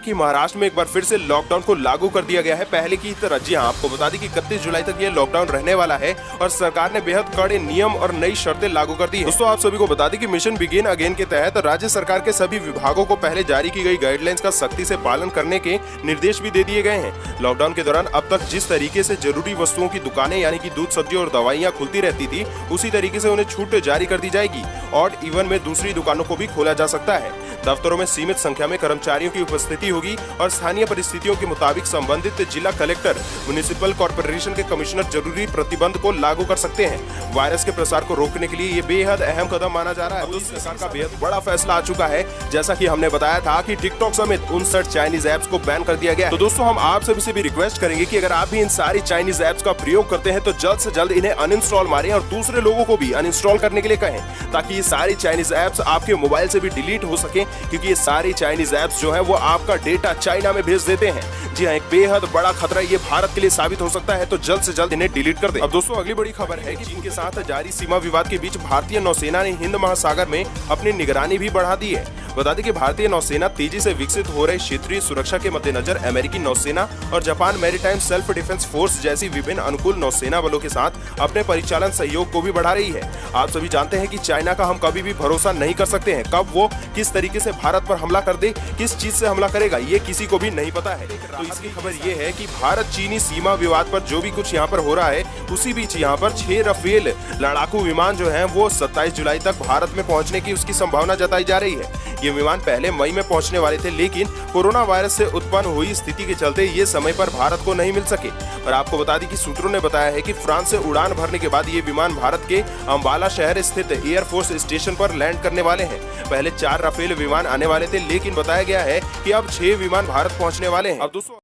कि महाराष्ट्र में एक बार फिर से लॉकडाउन को लागू कर दिया गया है पहले की तरह। जी हां, आपको बता दें कि 31 जुलाई तक ये लॉकडाउन रहने वाला है और सरकार ने बेहद कड़े नियम और नई शर्तें लागू कर दी हैं। दोस्तों, आप सभी को बता दें कि मिशन बिगिन अगेन के तहत राज्य सरकार के सभी विभागों को पहले जारी की गई गाइडलाइंस का सख्ती से पालन करने के निर्देश भी दे दिए गए हैं। लॉकडाउन के दौरान अब तक जिस तरीके से जरूरी वस्तुओं की दुकानें यानी कि दूध, सब्जी और दवाइयां खुलती रहती थी, उसी तरीके से उन्हें छूट जारी कर दी जाएगी। ऑड इवन में दूसरी दुकानों को भी खोला जा सकता है। दफ्तरों में सीमित संख्या में कर्मचारियों की उपस्थिति होगी और स्थानीय परिस्थितियों के मुताबिक संबंधित जिला कलेक्टर, म्युनिसिपल कॉर्पोरेशन के कमिश्नर जरूरी प्रतिबंध को लागू कर सकते हैं। वायरस के प्रसार को रोकने के लिए ये बेहद अहम कदम माना जा रहा है। तो सरकार का बेहद बड़ा फैसला आ चुका है। जैसा कि हमने बताया था कि टिकटॉक समेत 59 चाइनीज ऐप्स को बैन कर दिया गया। तो दोस्तों, हम आप सभी से भी रिक्वेस्ट करेंगे कि अगर आप भी इन सारी चाइनीज ऐप्स का प्रयोग करते हैं तो जल्द से जल्द इन्हें अनइंस्टॉल मारें और दूसरे लोगों को भी अनइंस्टॉल करने के लिए कहें, ताकि ये सारी चाइनीज ऐप्स आपके मोबाइल से भी डिलीट हो सके, क्योंकि ये सारी चाइनीज ऐप्स जो है वो आपका डेटा चाइना में भेज देते हैं। जी हाँ, एक बेहद बड़ा खतरा ये भारत के लिए साबित हो सकता है, तो जल्द से जल्द इन्हें डिलीट कर दें। अब दोस्तों, अगली बड़ी खबर है कि चीन के साथ जारी सीमा विवाद के बीच भारतीय नौसेना ने हिंद महासागर में अपनी निगरानी भी बढ़ा दी है। बता दें कि भारतीय नौसेना तेजी से विकसित हो रहे क्षेत्रीय सुरक्षा के मद्देनजर अमेरिकी नौसेना और Japan maritime self defence force जैसी विभिन्न अनुकूल नौसेना बलों के साथ अपने परिचालन सहयोग को भी बढ़ा रही है। आप सभी जानते हैं कि चाइना का हम कभी भी भरोसा नहीं कर सकते हैं। कब वो किस तरीके से भारत पर हमला कर दे, किस चीज से हमला करेगा, ये किसी को भी नहीं पता है। तो इसकी खबर ये है कि भारत चीनी सीमा विवाद पर जो भी कुछ यहाँ पर हो रहा है, उसी बीच यहाँ पर 6 राफेल लड़ाकू विमान जो है वो 27 जुलाई तक भारत में पहुंचने की उसकी संभावना जताई जा रही है। ये विमान पहले मई में पहुंचने वाले थे, लेकिन कोरोना वायरस से उत्पन्न हुई स्थिति के चलते ये समय पर भारत को नहीं मिल सके। और आपको बता दें कि सूत्रों ने बताया है कि फ्रांस से उड़ान भरने के बाद ये विमान भारत के अंबाला शहर स्थित एयरफोर्स स्टेशन पर लैंड करने वाले हैं। पहले 4 राफेल विमान आने वाले थे, लेकिन बताया गया है कि अब 6 विमान भारत पहुंचने वाले हैं। अब दोस्तों